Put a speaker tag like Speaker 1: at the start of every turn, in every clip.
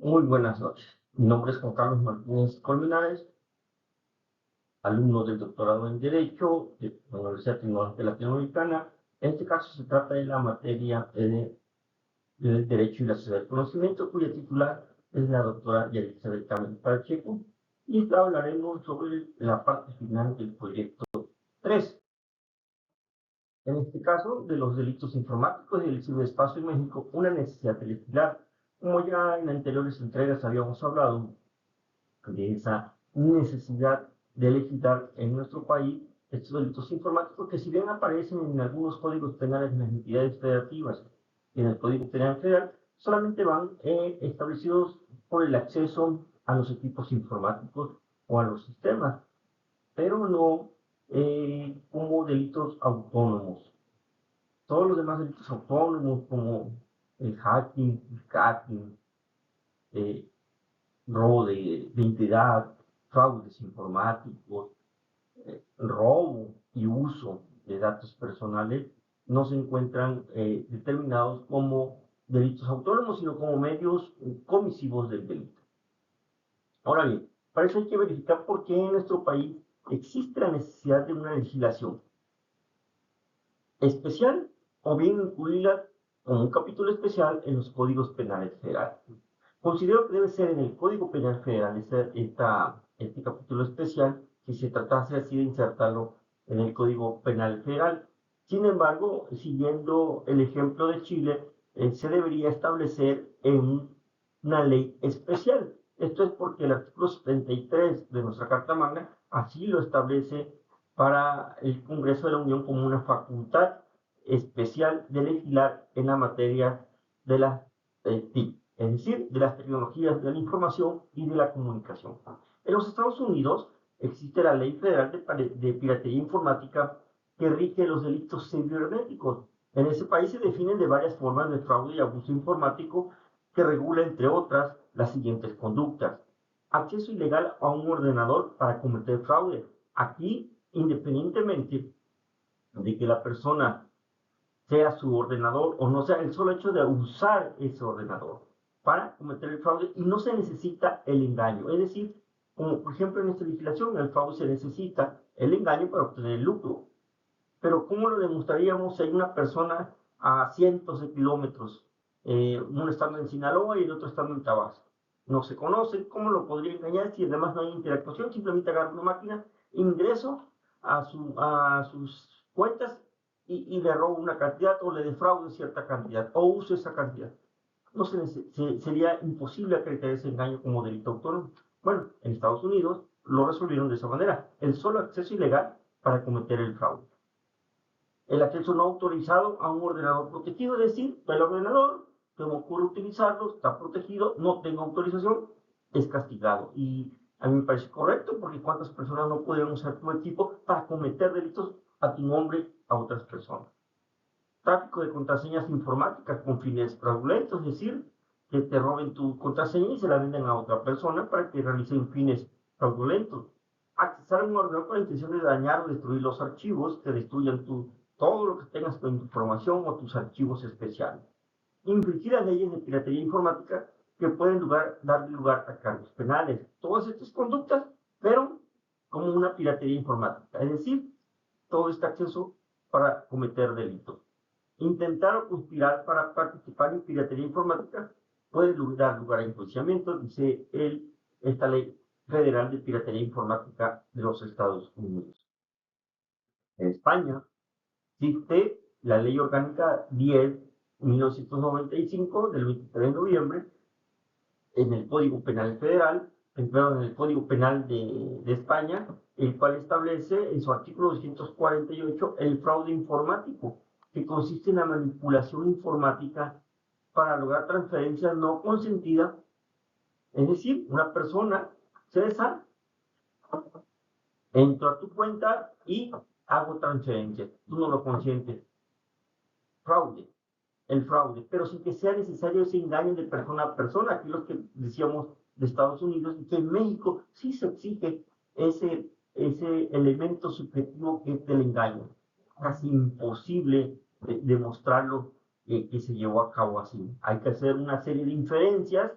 Speaker 1: Muy buenas noches. Mi nombre es Juan Carlos Martínez Colmenares, alumno del doctorado en Derecho de la Universidad Tecnológica Latinoamericana. En este caso se trata de la materia del Derecho y la Sociedad del Conocimiento, cuya titular es la doctora Yalitza Beltrán Pacheco, y hablaremos sobre la parte final del proyecto 3. En este caso, de los delitos informáticos y el ciberespacio en México, una necesidad de legislar. Como ya en anteriores entregas habíamos hablado, de esa necesidad de legislar en nuestro país estos delitos informáticos que si bien aparecen en algunos códigos penales de las entidades federativas y en el Código Penal Federal, solamente van establecidos por el acceso a los equipos informáticos o a los sistemas, pero no como delitos autónomos. Todos los demás delitos autónomos como el hacking, el cracking, eh, robo de identidad, fraudes informáticos, robo y uso de datos personales, no se encuentran determinados como delitos autónomos, sino como medios comisivos del delito. Ahora bien, para eso hay que verificar por qué en nuestro país existe la necesidad de una legislación especial o bien incluirla como un capítulo especial en los códigos penales federales. Considero que debe ser en el Código Penal Federal este capítulo especial, si se tratase así de insertarlo en el Código Penal Federal. Sin embargo, siguiendo el ejemplo de Chile, se debería establecer en una ley especial. Esto es porque el artículo 73 de nuestra Carta Magna así lo establece para el Congreso de la Unión como una facultad especial de legislar en la materia de las TIC, es decir, de las tecnologías de la información y de la comunicación. En los Estados Unidos existe la Ley Federal de Piratería Informática que rige los delitos cibernéticos. En ese país se definen de varias formas de fraude y abuso informático que regula, entre otras, las siguientes conductas. Acceso ilegal a un ordenador para cometer fraude. Aquí, independientemente de que la persona sea su ordenador o no sea, el solo hecho de usar ese ordenador para cometer el fraude, y no se necesita el engaño. Es decir, como por ejemplo en esta legislación, el fraude se necesita el engaño para obtener el lucro. Pero ¿cómo lo demostraríamos si hay una persona a cientos de kilómetros, uno estando en Sinaloa y el otro estando en Tabasco? No se conocen, ¿cómo lo podría engañar si además no hay interactuación? Simplemente agarro una máquina, ingreso a sus cuentas y le robo una cantidad o le defraudo cierta cantidad o uso esa cantidad. No sería imposible acreditar ese engaño como delito autónomo. Bueno, en Estados Unidos lo resolvieron de esa manera, el solo acceso ilegal para cometer el fraude. El acceso no autorizado a un ordenador protegido, es decir, el ordenador que me ocurre utilizarlo, está protegido, no tengo autorización, es castigado. Y a mí me parece correcto, porque cuántas personas no podrían usar tu equipo para cometer delitos a tu nombre a otras personas. Tráfico de contraseñas informáticas con fines fraudulentos, es decir, que te roben tu contraseña y se la venden a otra persona para que realicen fines fraudulentos. Accesar a un ordenador con la intención de dañar o destruir los archivos, que destruyan todo lo que tengas con tu información o tus archivos especiales. Infringir las leyes de piratería informática que pueden dar lugar a cargos penales. Todas estas conductas, pero como una piratería informática, es decir, todo este acceso para cometer delitos. Intentar o conspirar para participar en piratería informática puede dar lugar a enjuiciamiento, dice esta ley federal de piratería informática de los Estados Unidos. En España existe la Ley Orgánica 10/1995 del 23 de noviembre en el Código Penal Federal, en el Código Penal de España, el cual establece en su artículo 248 el fraude informático, que consiste en la manipulación informática para lograr transferencias no consentidas. Es decir, una persona, César, entro a tu cuenta y hago transferencias, tú no lo consientes. Fraude, el fraude, pero sin que sea necesario ese engaño de persona a persona. Aquí los que decíamos de Estados Unidos, y que en México sí se exige ese elemento subjetivo que es del engaño. Casi imposible demostrarlo que se llevó a cabo así. Hay que hacer una serie de inferencias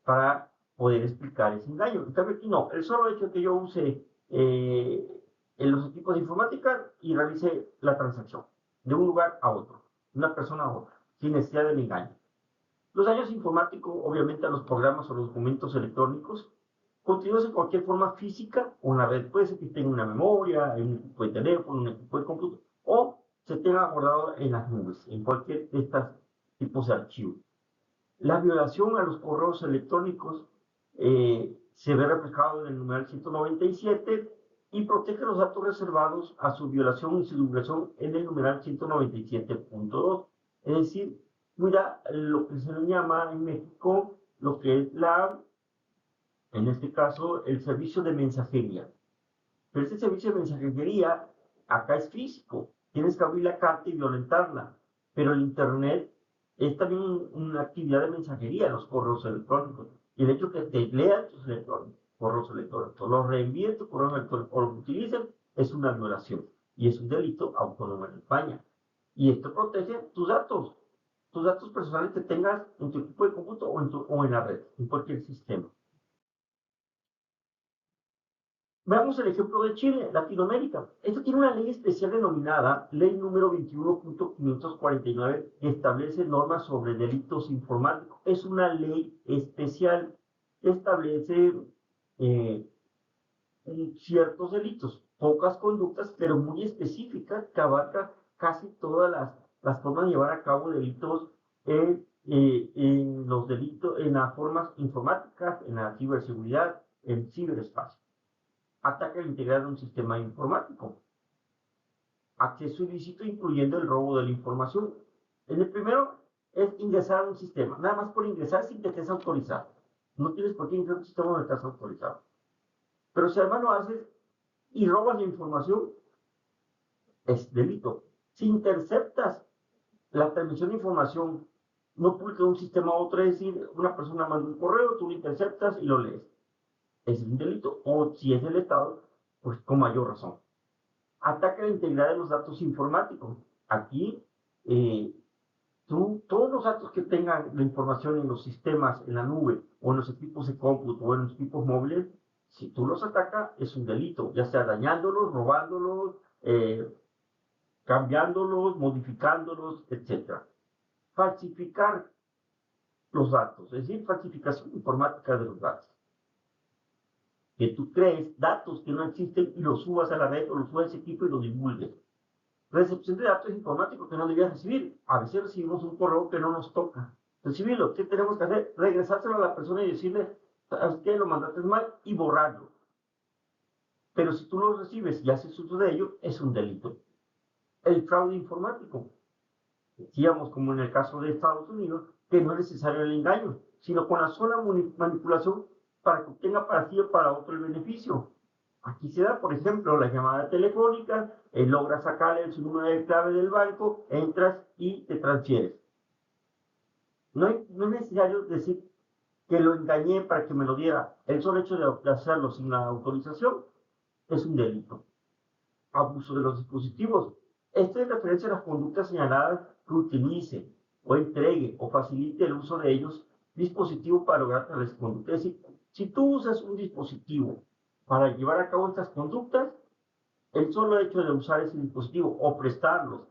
Speaker 1: para poder explicar ese engaño. En cambio aquí no, el solo hecho de que yo use en los equipos de informática y realice la transacción de un lugar a otro, de una persona a otra, sin necesidad del engaño. Los daños informáticos, obviamente, a los programas o los documentos electrónicos, continuos en cualquier forma física o en la red. Puede ser que tenga una memoria, en un equipo de teléfono, un equipo de computador, o se tenga guardado en las nubes, en cualquier de estos tipos de archivos. La violación a los correos electrónicos se ve reflejado en el numeral 197 y protege los datos reservados a su violación y su divulgación en el numeral 197.2. Es decir, cuida lo que se le llama en México, lo que es en este caso, el servicio de mensajería. Pero este servicio de mensajería acá es físico. Tienes que abrir la carta y violentarla. Pero el Internet es también una actividad de mensajería, los correos electrónicos. Y el hecho que te lean tus correos electrónicos, los reenvíen tu correo electrónico o los utilicen, es una violación. Y es un delito autónomo en España. Y esto protege tus datos personales que tengas en tu equipo de cómputo o en la red, en cualquier sistema. Veamos el ejemplo de Chile, Latinoamérica. Esto tiene una ley especial denominada Ley número 21.549 que establece normas sobre delitos informáticos. Es una ley especial que establece eh, ciertos delitos, pocas conductas, pero muy específicas que abarca casi todas las formas de llevar a cabo delitos en los delitos, en las formas informáticas, en la ciberseguridad, en ciberespacio. Ataque a la integridad de un sistema informático. Acceso ilícito incluyendo el robo de la información. En el primero es ingresar a un sistema, nada más por ingresar sin que estés autorizado. No tienes por qué ingresar a un sistema donde estás autorizado. Pero si además lo haces y robas la información, es delito. Si interceptas la transmisión de información no pública de un sistema a otro, es decir, una persona manda un correo, tú lo interceptas y lo lees, es un delito. O si es del Estado, pues con mayor razón. Ataca la integridad de los datos informáticos. Aquí, todos los datos que tengan la información en los sistemas, en la nube, o en los equipos de cómputo, o en los equipos móviles, si tú los atacas, es un delito, ya sea dañándolos, robándolos, cambiándolos, modificándolos, etc. Falsificar los datos, es decir, falsificación informática de los datos. Que tú crees datos que no existen y los subas a la red o los subas a ese equipo y los divulgues. Recepción de datos informáticos que no debías recibir. A veces recibimos un correo que no nos toca recibirlo. ¿Qué tenemos que hacer? Regresárselo a la persona y decirle, ¿sabes qué? Lo mandaste mal y borrarlo. Pero si tú lo recibes y haces uso de ello, es un delito. El fraude informático. Decíamos, como en el caso de Estados Unidos, que no es necesario el engaño, sino con la sola manipulación para que obtenga para sí o para otro el beneficio. Aquí se da, por ejemplo, la llamada telefónica, logras sacarle su número de clave del banco, entras y te transfieres. No es necesario decir que lo engañé para que me lo diera. El solo hecho de hacerlo sin la autorización es un delito. Abuso de los dispositivos. Esto es referencia a las conductas señaladas que utilice o entregue o facilite el uso de ellos dispositivos para lograr tales conductas. Es decir, si tú usas un dispositivo para llevar a cabo estas conductas, el solo hecho de usar ese dispositivo o prestarlos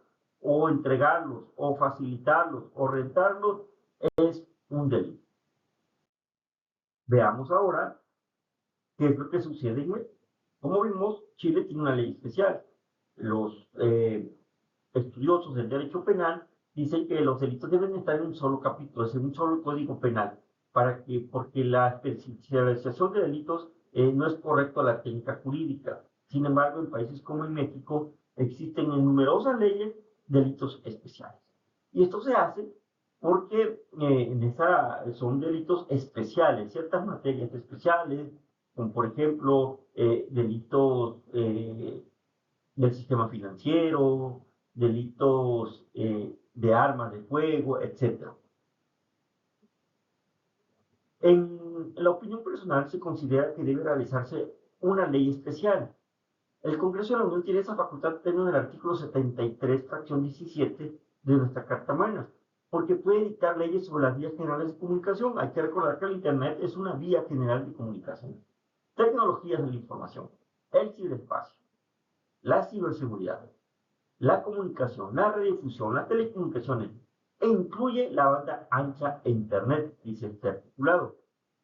Speaker 1: o entregarlos o facilitarlos o rentarlos es un delito. Veamos ahora qué es lo que sucede en México. Como vimos, Chile tiene una ley especial. Los estudiosos del derecho penal dicen que los delitos deben estar en un solo capítulo, es en un solo código penal, porque la especialización de delitos no es correcto a la técnica jurídica. Sin embargo, en países como en México existen en numerosas leyes delitos especiales. Y esto se hace porque son delitos especiales, ciertas materias especiales, como por ejemplo delitos del sistema financiero, delitos de armas de fuego, etc. En la opinión personal se considera que debe realizarse una ley especial. El Congreso de la Unión tiene esa facultad en el artículo 73, fracción 17 de nuestra Carta Magna. porque puede dictar leyes sobre las vías generales de comunicación. Hay que recordar que el Internet es una vía general de comunicación. Tecnologías de la información, el ciberespacio, la ciberseguridad, la comunicación, la radiodifusión, las telecomunicaciones, e incluye la banda ancha e Internet, dice este articulado,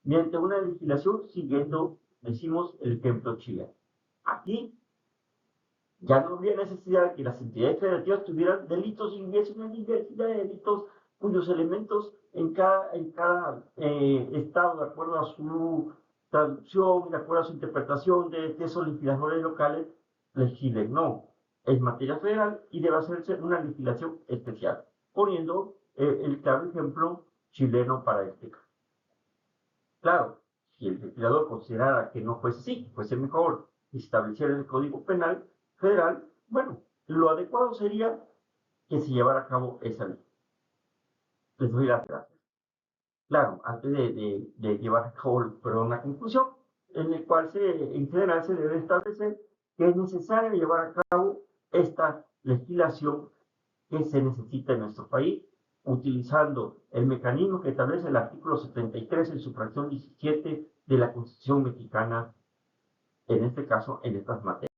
Speaker 1: mediante una legislación siguiendo, decimos, el ejemplo chileno. Aquí ya no había necesidad de que las entidades federativas tuvieran delitos y hubiese una diversidad de delitos cuyos elementos en cada estado, de acuerdo a su traducción, de acuerdo a su interpretación de esos legisladores locales, legislen. No, es materia federal y debe hacerse una legislación especial, poniendo el claro ejemplo chileno para este caso. Claro, si el legislador considerara que no fuese así, fuese mejor establecer el Código Penal Federal, bueno, lo adecuado sería que se llevara a cabo esa ley. Les doy las gracias. Claro, antes de llevar a cabo, perdón, la conclusión, en el cual en general se debe establecer que es necesario llevar a cabo esta legislación que se necesita en nuestro país, utilizando el mecanismo que establece el artículo 73 en su fracción 17 de la Constitución mexicana, en este caso, en estas materias.